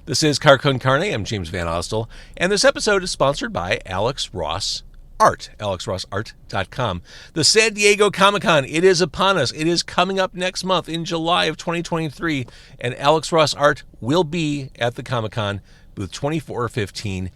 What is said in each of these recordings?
This is Carcon Carne. I'm James Van Ostel, and this episode is sponsored by Alex Ross Art, alexrossart.com. The San Diego Comic-Con, it is upon us. It is coming up next month in July of 2023, and Alex Ross Art will be at the Comic-Con booth 2415.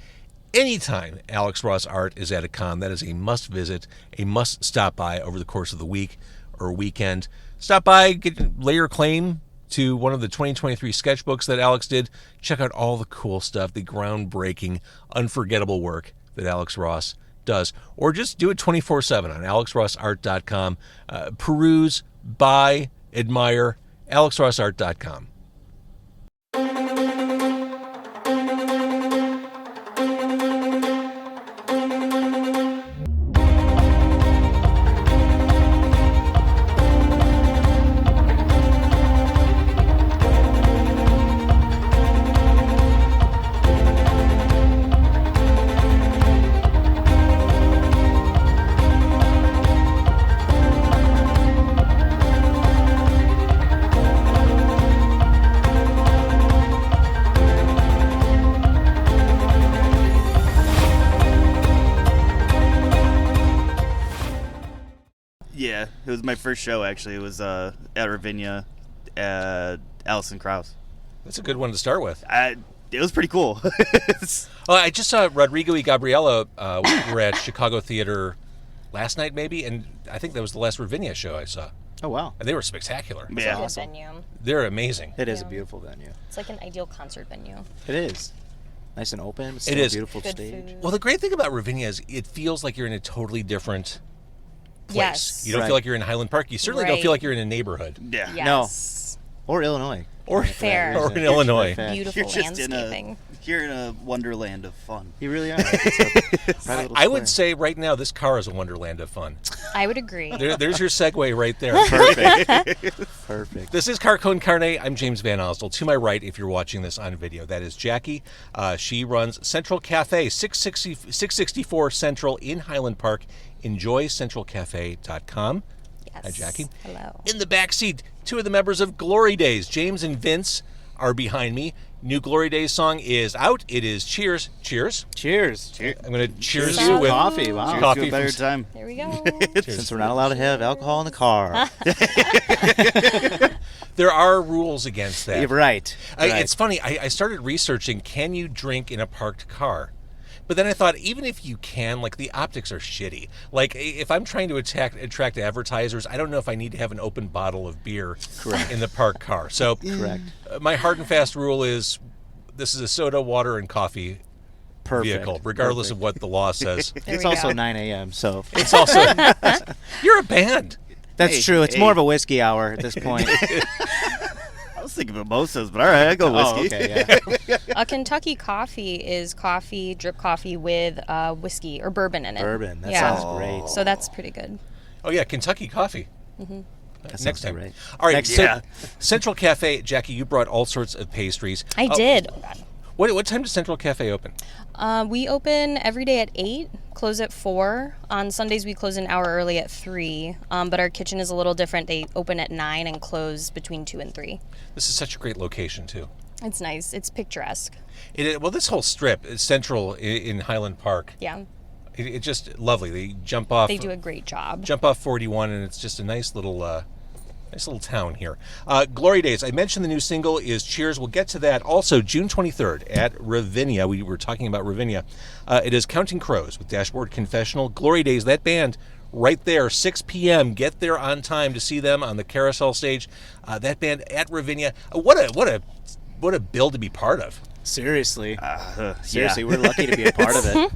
Anytime Alex Ross Art is at a con, that is a must visit, a must stop by over the course of the week or weekend. Stop by, lay your claim to one of the 2023 sketchbooks that Alex did. Check out all the cool stuff, the groundbreaking, unforgettable work that Alex Ross does. Or just do it 24/7 on alexrossart.com. Peruse, buy, admire, alexrossart.com. Yeah, it was my first show, actually. It was at Ravinia, Allison Krauss. That's a good one to start with. It was pretty cool. I just saw Rodrigo y Gabriela were at Chicago Theater last night, maybe, and I think that was the last Ravinia show I saw. Oh, wow. And they were spectacular. Yeah. It's a Awesome. good venue. They're amazing. It is a beautiful venue. It's like an ideal concert venue. It is. Nice and open. It's It still is. a beautiful Good stage. food. Well, the great thing about Ravinia is it feels like you're in a totally different place. Yes. You don't Right. feel like you're in Highland Park. You certainly don't Right. feel like you're in a neighborhood. Yeah. Yes. Or Illinois. Or Fair. Or in Illinois. Fair. Beautiful You're just landscaping. you're in a wonderland of fun. You really are. It's a private little I would square. say right now this car is a wonderland of fun. I would agree. There's your segue right there. Perfect. Perfect. This is Carcon Carne. I'm James Van Ostel. To my right, if you're watching this on video, that is Jacqui. She runs Central Cafe, 664 Central in Highland Park. EnjoyCentralCafe.com. Yes. Hi, Jacqui. Hello. In the back seat, two of the members of Glory Days, James and Vince, are behind me. New Glory Days song is out. It is Cheers. Cheers. Cheers. I'm going to cheers Cheers. you with Coffee. Wow. Cheers Coffee to a better from- time. There we go. Since we're not allowed to have alcohol in the car. There are rules against that. You're right. Right. It's funny. I started researching, can you drink in a parked car? But then I thought, even if you can, like, the optics are shitty. Like, if I'm trying to attract advertisers, I don't know if I need to have an open bottle of beer in the parked car. So Correct. My hard and fast rule is this is a soda, water, and coffee Perfect. vehicle, regardless of what the law says. There It's we also go. 9 a.m., so It's also... You're a band. that's Hey, true. It's hey. more of a whiskey hour at this point. I was thinking mimosas, but all right, I go whiskey. Oh, okay, yeah. A Kentucky coffee is coffee, drip coffee with whiskey or bourbon in it. Bourbon. That Yeah. sounds great. So that's pretty good. Oh, yeah, Kentucky coffee. That Next sounds time. great. All right, Next so time. Central Cafe, Jacqui, you brought all sorts of pastries. I did. Oh, God. What time does Central Cafe open? We open every day at 8, close at 4. On Sundays, we close an hour early at 3. But our kitchen is a little different. They open at 9 and close between 2 and 3. This is such a great location, too. It's nice. It's picturesque. Well, this whole strip is central in Highland Park. Yeah. It's just lovely. They jump off. They do a great job. Jump off 41, and it's just a nice little town here. Glory Days. I mentioned the new single is Cheers. We'll get to that. Also, June 23rd at Ravinia. We were talking about Ravinia. It is Counting Crows with Dashboard Confessional. Glory Days. That band right there, 6 p.m. Get there on time to see them on the carousel stage. That band at Ravinia. What a bill to be part of. Seriously. Yeah. Seriously, we're lucky to be a part of it.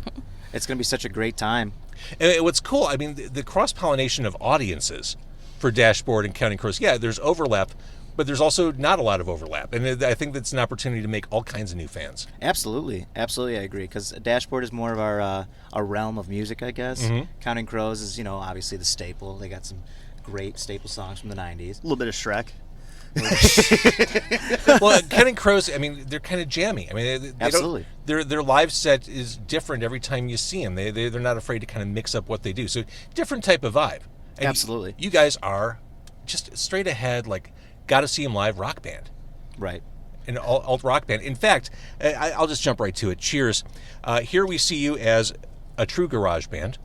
It's going to be such a great time. And what's cool, I mean, the cross-pollination of audiences for Dashboard and Counting Crows, yeah, there's overlap, but there's also not a lot of overlap. And I think that's an opportunity to make all kinds of new fans. Absolutely. Absolutely, I agree. Because Dashboard is more of our realm of music, I guess. Counting Crows is, obviously the staple. They got some great staple songs from the 90s. A little bit of Shrek. Well, Counting Crows, I mean, they're kind of jammy. I mean, they Absolutely. Their live set is different every time you see them. They're not afraid to kind of mix up what they do. So different type of vibe. And Absolutely. You guys are just straight ahead, like, got to see them live rock band. Right. an alt rock band. In fact, I'll just jump right to it. Cheers. Here we see you as a true garage band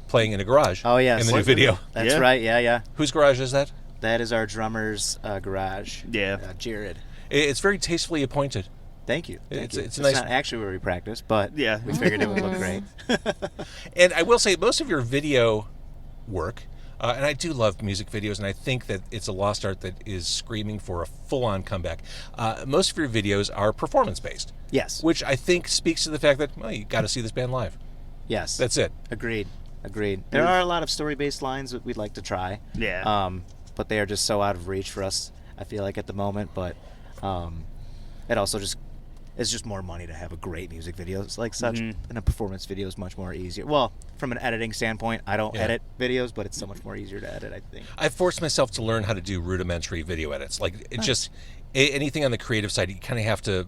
playing in a garage. Oh, yes. In the new video. That's Yeah. right. Yeah. Whose garage is that? That is our drummer's garage. Yeah. Jared. It's very tastefully appointed. Thank you. It's It's nice- not actually where we practice, but Yeah. we figured it would look great. And I will say, most of your video work, and I do love music videos, and I think that it's a lost art that is screaming for a full-on comeback. Most of your videos are performance-based, Yes. which I think speaks to the fact that, well, you got to see this band live. Yes. That's it. Agreed. There are a lot of story-based lines that we'd like to try. Yeah. But they are just so out of reach for us, I feel like, at the moment. But it also just it's just more money to have a great music video. It's like such, and a performance video is much more easier. Well, from an editing standpoint, I don't edit videos, but it's so much more easier to edit, I think. I've forced myself to learn how to do rudimentary video edits. Like, it just, anything on the creative side, you kind of have to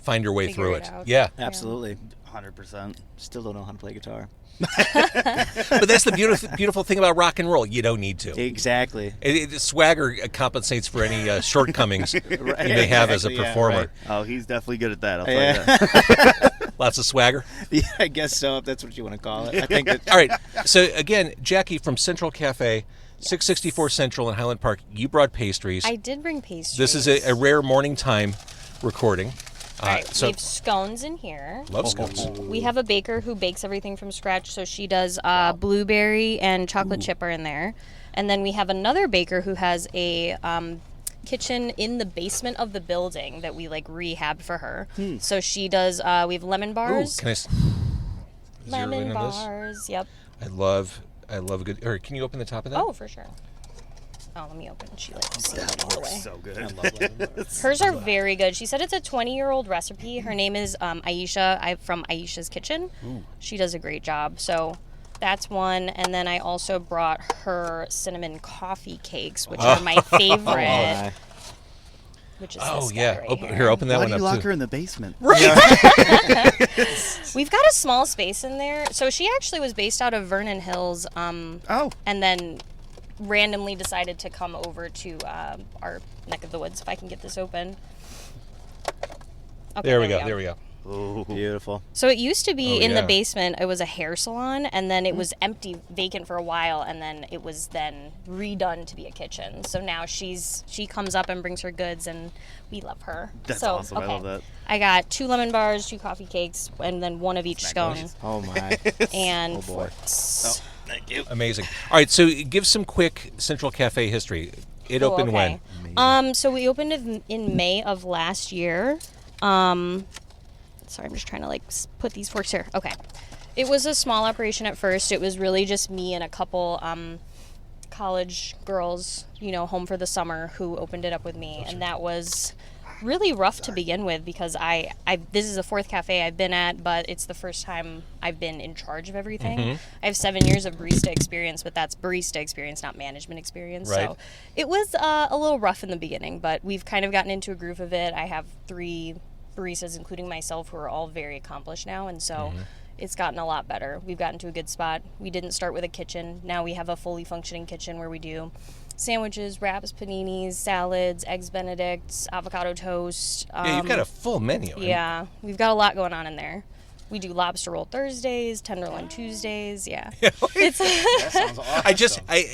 find your way Figure through it it. out. Yeah. Absolutely. 100%. Still don't know how to play guitar. But that's the beautiful thing about rock and roll. You don't need to. Exactly. Swagger compensates for any shortcomings you Right. may have as a Exactly, yeah, performer. right. Oh, he's definitely good at that. I'll tell Yeah. you that. Lots of swagger. Yeah, I guess so, if that's what you want to call it. I think that All right. So again, Jacqui from Central Cafe, 664 Central in Highland Park. You brought pastries. I did bring pastries. This is a rare morning time recording. All right, So we have scones in here. love scones. We have a baker who bakes everything from scratch, so she does blueberry and chocolate chip are in there. And then we have another baker who has a kitchen in the basement of the building that we like rehabbed for her. So she does, we have lemon Ooh, bars. can I zero in Lemon on this? bars, yep. I love a good. Or can you open the top of that? Oh, for sure. Oh, let me open. She like slid it all the way. So good. I love lemon bars. Hers are very good. She said it's a 20-year-old recipe. Her name is Aisha. From Aisha's Kitchen. She does a great job. So that's one. And then I also brought her cinnamon coffee cakes, which are my favorite. Which is Oh this guy yeah. right Open, here. here, open that Why one do you up lock too. her in the basement? We've got a small space in there. So she actually was based out of Vernon Hills. Oh. And then randomly decided to come over to our neck of the woods. If I can get this open. Okay, There we go. There we go. Oh. Beautiful. So it used to be Oh, in yeah. the basement. It was a hair salon, and then it was empty, vacant for a while, and then it was then redone to be a kitchen. So now she comes up and brings her goods, and we love her. That's so, awesome. I love that. I got 2 lemon bars, 2 coffee cakes, and then 1 of each scone, Oh my. and Oh, boy. forks. Thank you. Amazing. All right. So give some quick Central Cafe history. It Oh, opened okay. when? So we opened it in May of last year. Sorry, I'm just trying to like put these forks here. Okay. It was a small operation at first. It was really just me and a couple college girls, home for the summer who opened it up with me, and that was really rough to begin with because I this is the 4th cafe I've been at, but it's the first time I've been in charge of everything. I have 7 years of barista experience, but that's barista experience, not management experience. Right. So it was a little rough in the beginning, but we've kind of gotten into a groove of it. I have 3 baristas, including myself, who are all very accomplished now, and so it's gotten a lot better. We've gotten to a good spot. We didn't start with a kitchen. Now we have a fully functioning kitchen where we do sandwiches, wraps, paninis, salads, eggs benedicts, avocado toast. Yeah, you've got a full menu. Yeah, we've got a lot going on in there. We do Lobster Roll Thursdays, Tenderloin Tuesdays. Yeah, it's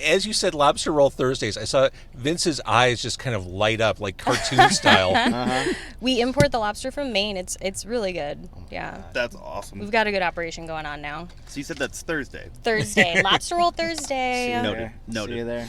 As you said, Lobster Roll Thursdays, I saw Vince's eyes just kind of light up like cartoon style. we import the lobster from Maine. It's really good. Yeah, That's awesome. we've got a good operation going on now. So you said that's Thursday. Thursday, Lobster Roll Thursday. Noted. See you there.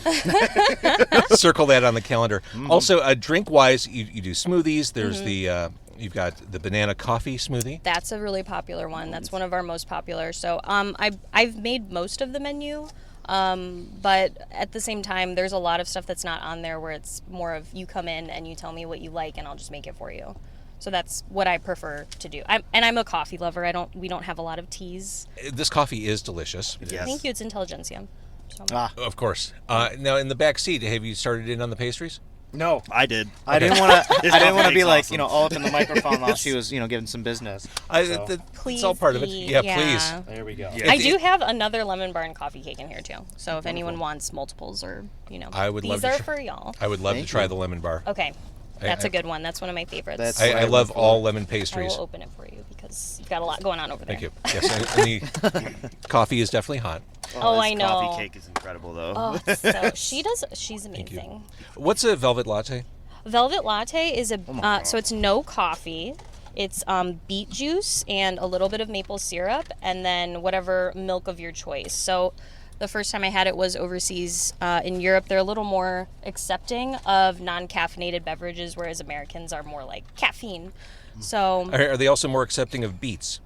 Circle that on the calendar. Also, drink-wise, you do smoothies. There's the you've got the banana coffee smoothie. That's a really popular one. That's one of our most popular. So I've made most of the menu, but at the same time, there's a lot of stuff that's not on there where it's more of you come in and you tell me what you like and I'll just make it for you. So that's what I prefer to do. I'm a coffee lover. We don't have a lot of teas. This coffee is delicious. Yes. Thank you. It's Intelligentsia. So. Of course. Now, in the back seat, have you started in on the pastries? No. I did. I didn't want to. This I didn't want coffee to be cake's like awesome. all up in the microphone while she was giving some business. Please it's all part of it. eat. Yeah, Yeah. please. There we go. Yeah. I do have another lemon bar and coffee cake in here too. So if anyone wants multiples or I would love these to are try- for y'all. I would love Thank to try you. the lemon bar. Okay. That's a good one. That's one of my favorites. That's- I what love look all for. lemon I pastries. will open it for you because you've got a lot going on over there. Thank you. Yes, and the coffee is definitely hot. Oh, this I know. Coffee cake is incredible, though. Oh, so she's you. amazing. What's a velvet latte? Velvet latte is God. so it's no coffee. It's beet juice and a little bit of maple syrup, and then whatever milk of your choice. So the first time I had it was overseas in Europe. They're a little more accepting of non-caffeinated beverages, whereas Americans are more like caffeine. So Are they also more accepting of beets?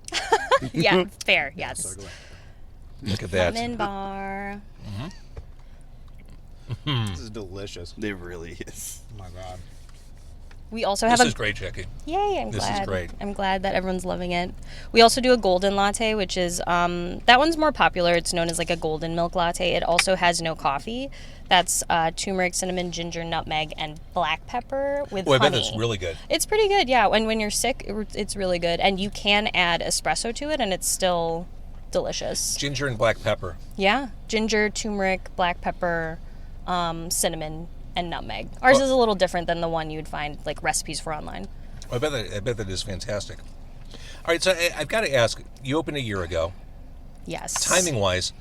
yeah, fair, yes. Look at that. Lemon bar. This is delicious. It really is. Oh my god. We also This have is great, Jacqui. Yay, I'm This is glad. great. I'm glad that everyone's loving it. We also do a golden latte, which is, that one's more popular. It's known as like a golden milk latte. It also has no coffee. That's turmeric, cinnamon, ginger, nutmeg, and black pepper with Oh, I honey. bet that's really good. It's pretty good, yeah. And when you're sick, it's really good. And you can add espresso to it, and it's still delicious. Ginger and black pepper. Yeah, ginger, turmeric, black pepper, cinnamon, and nutmeg. Ours is a little different than the one you'd find like recipes for online. I bet that is fantastic. All right, so I've got to ask. You opened a year ago. Yes. Timing-wise,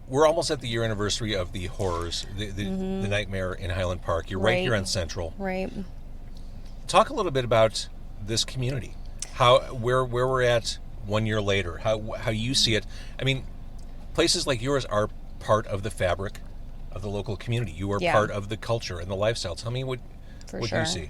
we're almost at the year anniversary of the horrors, the nightmare in Highland Park. You're right Right. here on Central. Right. Talk a little bit about this community. Where we're at 1 year later. How you see it. I mean, places like yours are part of the fabric of the local community. You are Yeah. part of the culture and the lifestyle. Tell me what sure. you see.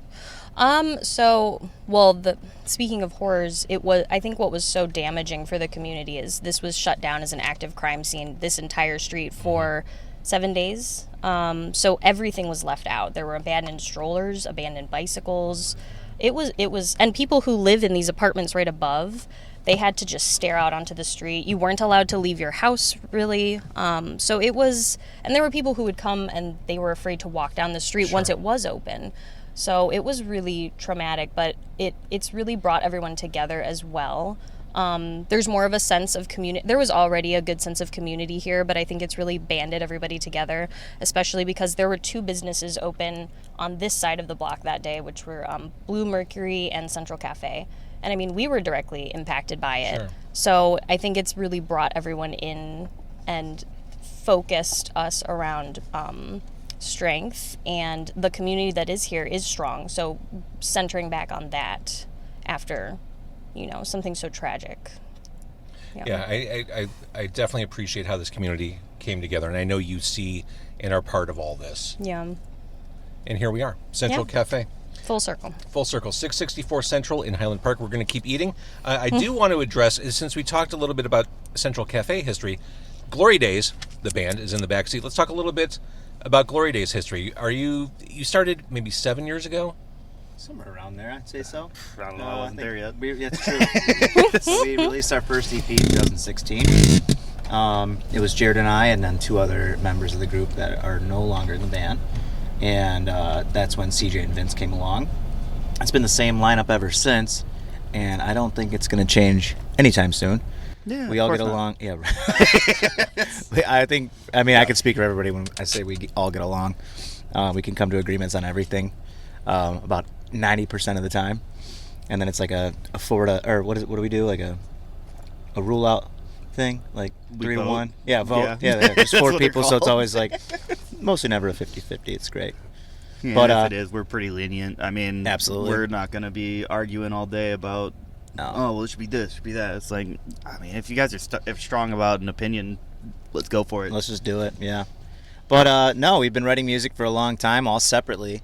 Speaking of horrors, I think what was so damaging for the community is this was shut down as an active crime scene, this entire street for 7 days. So everything was left out. There were abandoned strollers, abandoned bicycles. It was, and people who live in these apartments right above, they had to just stare out onto the street. You weren't allowed to leave your house, really. So it was, and there were people who would come and they were afraid to walk down the street once it was open. So it was really traumatic, but it's really brought everyone together as well. There's more of a sense of community. There was already a good sense of community here, but I think it's really banded everybody together, especially because there were 2 businesses open on this side of the block that day, which were Blue Mercury and Central Cafe. And I mean, we were directly impacted by it. Sure. So I think it's really brought everyone in and focused us around strength, and the community that is here is strong. So centering back on that after, something so tragic. Yeah, I definitely appreciate how this community came together, and I know you see and are part of all this. Yeah. And here we are, Central Yeah. Cafe. Full circle. Full circle, 664 Central in Highland Park. We're going to keep eating. I do want to address, since we talked a little bit about Central Cafe history, Glory Days, the band, is in the backseat. Let's talk a little bit about Glory Days history. You started maybe 7 years ago? Somewhere around there, I'd say so. I don't know. I wasn't there yet. That's true. We released our first EP in 2016. It was Jared and I, and then 2 other members of the group that are no longer in the band. And that's when CJ and Vince came along. It's been the same lineup ever since, and I don't think it's going to change anytime soon. Yeah, We all get along. Yeah, right. I can speak for everybody when I say we all get along. We can come to agreements on everything about 90% of the time, and then it's like a Florida, or what do we do? Like a rule out thing, like We 3 to vote. 1. Yeah, vote. Yeah. Yeah, there's 4 That's what they're people, so it's called. always like mostly never a 50-50. It's great. Yeah, But, if it is, we're pretty lenient. I mean, Absolutely. we're not going to be arguing all day about, No. oh, well, it should be this, it should be that. It's like, I mean, if you guys are if strong about an opinion, let's go for it. Let's just do it, yeah. But no, we've been writing music for a long time, all separately.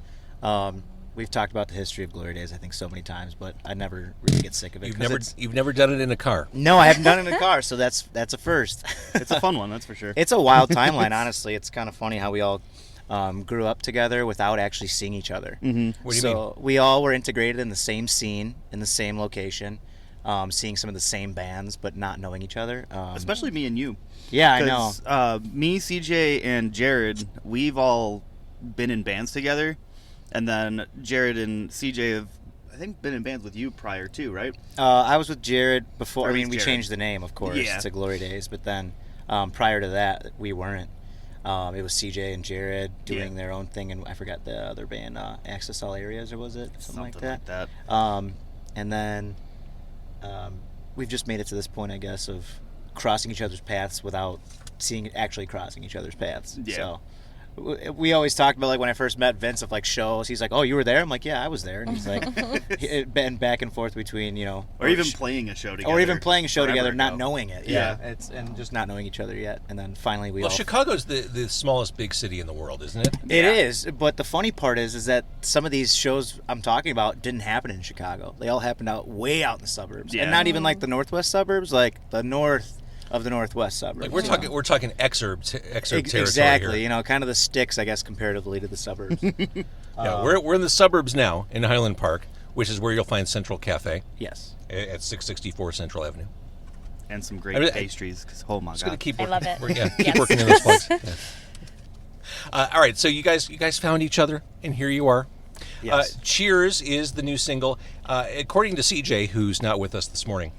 We've talked about the history of Glory Days, I think, so many times, but I never really get sick of it. You've never done it in a car. No, I haven't done it in a car, so that's a first. It's a fun one, that's for sure. It's a wild timeline, honestly. It's kind of funny how we all grew up together without actually seeing each other. Mm-hmm. What do you mean? So we all were integrated in the same scene, in the same location, seeing some of the same bands, but not knowing each other. Especially me and you. Yeah, I know. 'Cause, me, CJ, and Jared, we've all been in bands together. And then Jared and CJ have, I think, been in bands with you prior too, right? I was with Jared before. Or I mean, with we Jared. changed the name, of course, Yeah. to Glory Days, but then prior to that, we weren't. It was CJ and Jared doing their own thing, and I forgot the other band, Access All Areas, or was it something like that? And then we've just made it to this point, I guess, of crossing each other's paths without actually crossing each other's paths. Yeah. So we always talked about, like, when I first met Vince, of like shows. He's like, "Oh, you were there?" I'm like, "Yeah, I was there." And he's like, it been back and forth between, or even playing a show together, not knowing it. And just not knowing each other yet. And then finally Chicago's the smallest big city in the world, isn't it? It is, but the funny part is that some of these shows I'm talking about didn't happen in Chicago. They all happened way out in the suburbs, and not even like the northwest suburbs, like the north of the northwest suburbs. Like we're talking exurb territory exactly. here. Kind of the sticks, I guess, comparatively to the suburbs. Yeah, we're in the suburbs now in Highland Park, which is where you'll find Central Cafe. Yes, at 664 Central Avenue, and some great pastries. Because oh my god, keep I love it. Keep working in those plugs. Yeah. All right, so you guys found each other, and here you are. Yes. Cheers is the new single, according to CJ, who's not with us this morning,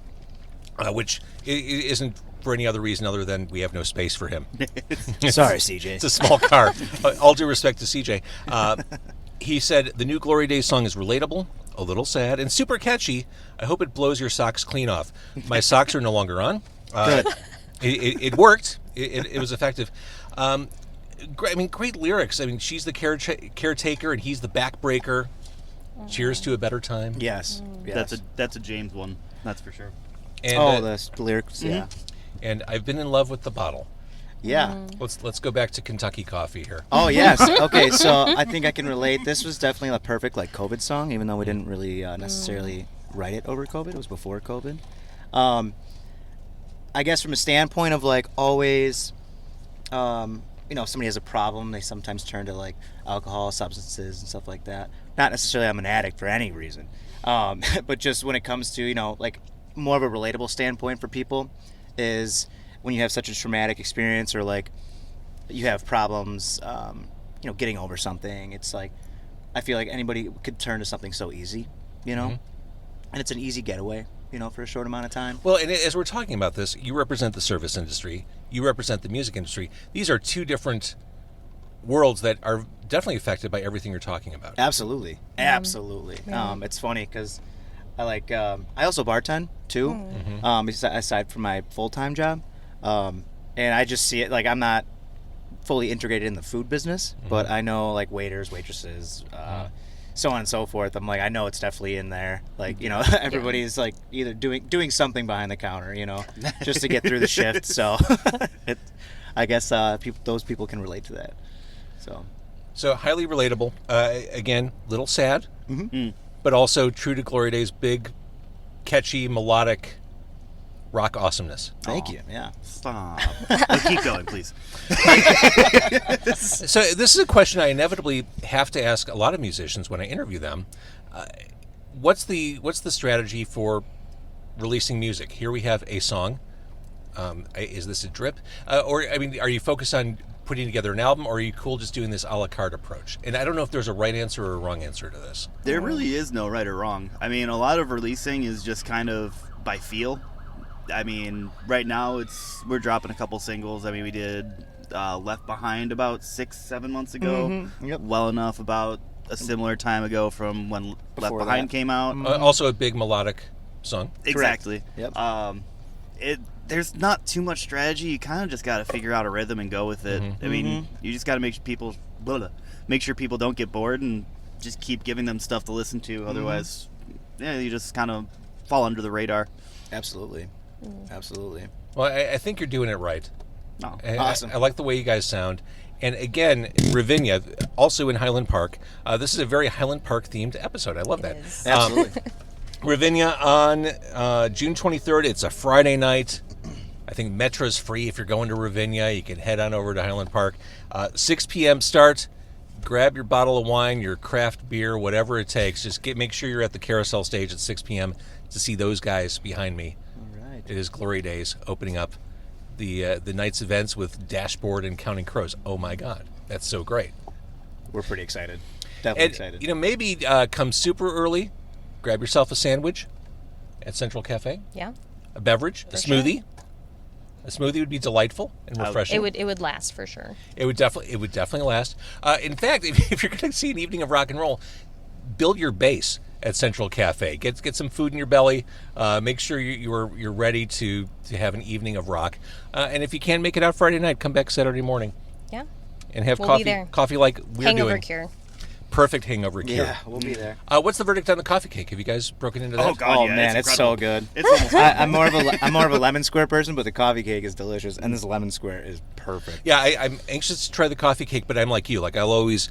which isn't for any other reason other than we have no space for him. Sorry, CJ. It's a small car. All due respect to CJ. He said, the new Glory Days song is relatable, a little sad, and super catchy. I hope it blows your socks clean off. My socks are no longer on. Good. It worked. It was effective. Great lyrics. I mean, she's the caretaker and he's the backbreaker. Cheers to a better time. Yes. Yes. That's a James one. That's for sure. And, the lyrics. Mm-hmm. Yeah. And I've been in love with the bottle. Yeah. Let's go back to Kentucky Coffee here. Oh yes. Okay. So I think I can relate. This was definitely a perfect COVID song, even though we didn't really necessarily write it over COVID. It was before COVID. I guess from a standpoint of always, if somebody has a problem, they sometimes turn to alcohol, substances, and stuff like that. Not necessarily I'm an addict for any reason, but just when it comes to more of a relatable standpoint for people is when you have such a traumatic experience or you have problems, getting over something. It's I feel like anybody could turn to something so easy, and it's an easy getaway, for a short amount of time. Well, and as we're talking about this, you represent the service industry, you represent the music industry. These are two different worlds that are definitely affected by everything you're talking about. Absolutely. Absolutely. It's funny because I also bartend too, aside from my full-time job. And I just see it I'm not fully integrated in the food business, but I know waiters, waitresses, so on and so forth. I'm I know it's definitely in there. Everybody's either doing something behind the counter, just to get through the shift. So I guess those people can relate to that. So highly relatable. Again, little sad, but also true to Glory Days' big, catchy, melodic rock awesomeness. Thank you. Yeah. Stop. Keep going, please. So this is a question I inevitably have to ask a lot of musicians when I interview them. What's the strategy for releasing music? Here we have a song. Is this a drip? Or are you focused on putting together an album, or are you cool just doing this a la carte approach? And I don't know if there's a right answer or a wrong answer to this. There really is no right or wrong. A lot of releasing is just kind of by feel. Right now we're dropping a couple singles. We did Left Behind about 6-7 months ago. Yep. Well enough about a similar time ago from when Left Behind came out. Also a big melodic song. Exactly. Yep. There's not too much strategy. You kind of just got to figure out a rhythm and go with it. You just got to make sure people don't get bored and just keep giving them stuff to listen to. Otherwise, you just kind of fall under the radar. Absolutely. Absolutely. Well, I think you're doing it right. Oh, awesome. I like the way you guys sound. And again, Ravinia, also in Highland Park. This is a very Highland Park themed episode. I love that. Absolutely. Ravinia on June 23rd. It's a Friday night. I think Metro's free if you're going to Ravinia. You can head on over to Highland Park. 6 p.m. start. Grab your bottle of wine, your craft beer, whatever it takes. Just make sure you're at the carousel stage at 6 p.m. to see those guys behind me. All right. It is Glory Days opening up the night's events with Dashboard and Counting Crows. Oh my God, that's so great. We're pretty excited. Definitely excited. Maybe come super early. Grab yourself a sandwich at Central Cafe. Yeah. A beverage, a smoothie. A smoothie would be delightful and refreshing. It would last for sure. It would definitely last. In fact, if you're going to see an evening of rock and roll, build your base at Central Cafe. Get some food in your belly. Make sure you're ready to have an evening of rock. And if you can't make it out Friday night, come back Saturday morning. Yeah. And have We'll be there. coffee like we're Hangover doing. cure. Perfect hangover cure. Yeah, we'll be there. What's the verdict on the coffee cake? Have you guys broken into that? Oh God, Oh yeah, man, it's so incredible. good. It's almost I'm more of a lemon square person, but the coffee cake is delicious, and this lemon square is perfect. Yeah, I'm anxious to try the coffee cake, but I'm like you. Like I'll always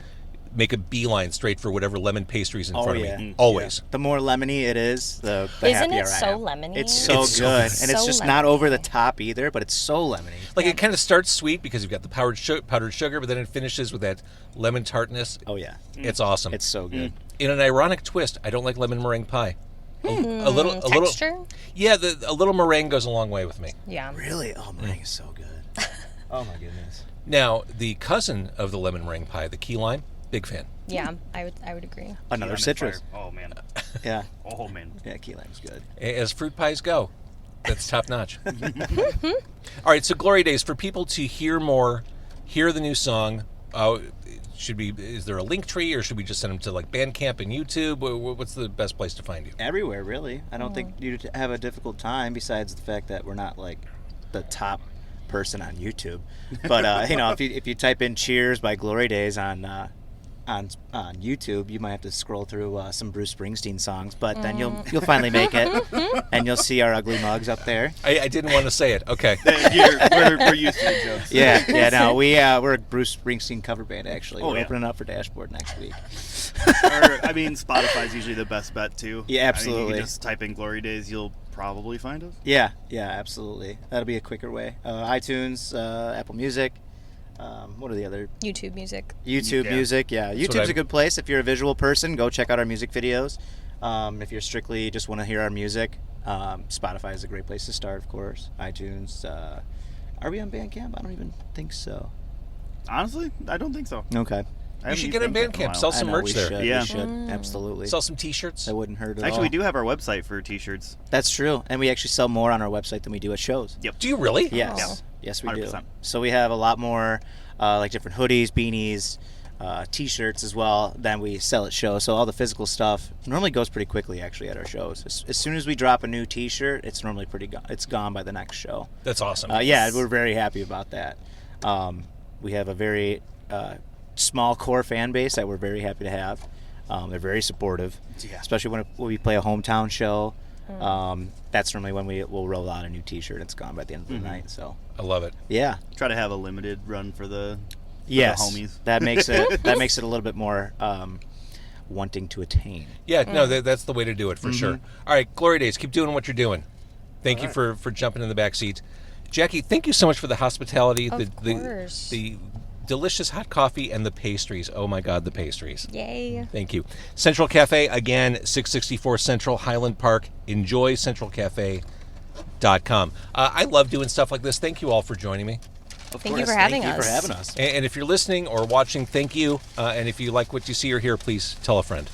make a beeline straight for whatever lemon pastries in front of me. Always. The more lemony it is, the Isn't happier it I so am. lemony? It's so It's so good, good. and it's So just not lemony. over the top either, but it's so lemony. Like it kind of starts sweet because you've got the powdered sugar, but then it finishes with that lemon tartness. Oh yeah, It's awesome. it's so good. In an ironic twist, I don't like lemon meringue pie. A little Texture? Yeah, a little meringue goes a long way with me. Yeah. Really? Oh, meringue is so good. Oh my goodness. Now, the cousin of the lemon meringue pie, the key lime, big fan. Yeah, I would agree. Another lemon citrus. fire. Oh man. Yeah. Oh man. Yeah, key lime's good. As fruit pies go, that's top notch. All right, so Glory Days, for people to hear more, hear the new song, is there a link tree, or should we just send them to like Bandcamp and YouTube? What's the best place to find you? Everywhere, really. I don't think you'd have a difficult time, besides the fact that we're not like the top person on YouTube. But if you type in "Cheers" by Glory Days on YouTube, you might have to scroll through some Bruce Springsteen songs, but then you'll finally make it, and you'll see our ugly mugs up there. I didn't want to say it. Okay. We're used to the jokes. Yeah. No, we're a Bruce Springsteen cover band actually. Oh, We're yeah. opening up for Dashboard next week. Spotify's usually the best bet too. Yeah, I mean, absolutely. you can just type in Glory Days, you'll probably find us. Yeah, absolutely. That'll be a quicker way. iTunes, Apple Music. What are the other? YouTube music. YouTube Yeah. Music. Yeah, what YouTube's I- a good place if you're a visual person. Go check out our music videos. If you're strictly just want to hear our music, Spotify is a great place to start, of course. iTunes. Are we on Bandcamp? I don't even think so. Honestly, I don't think so. Okay. I You haven't should used get on Bandcamp in a Bandcamp. while. Sell some I know, merch we there. Should, Yeah. we should. Absolutely. Sell some T-shirts. That wouldn't hurt at all. Actually, we do have our website for t-shirts. That's true, and we actually sell more on our website than we do at shows. Yep. Do you really? Yes. Yeah. Yes, we do. 100%. So we have a lot more, like different hoodies, beanies, T-shirts as well than we sell at shows. So all the physical stuff normally goes pretty quickly actually at our shows. As soon as we drop a new T-shirt, it's normally it's gone by the next show. That's awesome. Yeah, we're very happy about that. We have a very small core fan base that we're very happy to have. They're very supportive, especially when we play a hometown show. That's normally when we'll roll out a new T-shirt. It's gone by the end of the night. So I love it. yeah, Try to have a limited run for the yes, homies. that makes it a little bit more wanting to attain. Yeah, no, that's the way to do it for sure. All right, Glory Days, keep doing what you're doing. Thank you for jumping in the back seat. Jacqui, thank you so much for the hospitality, Of the course. delicious hot coffee, and the pastries. Oh my God, the pastries. Yay. Thank you. Central Cafe, again, 664 Central, Highland Park. Enjoy centralcafe.com. I love doing stuff like this. Thank you all for joining me. Thank you for having us. Thank you for having us. And if you're listening or watching, thank you. And if you like what you see or hear, please tell a friend.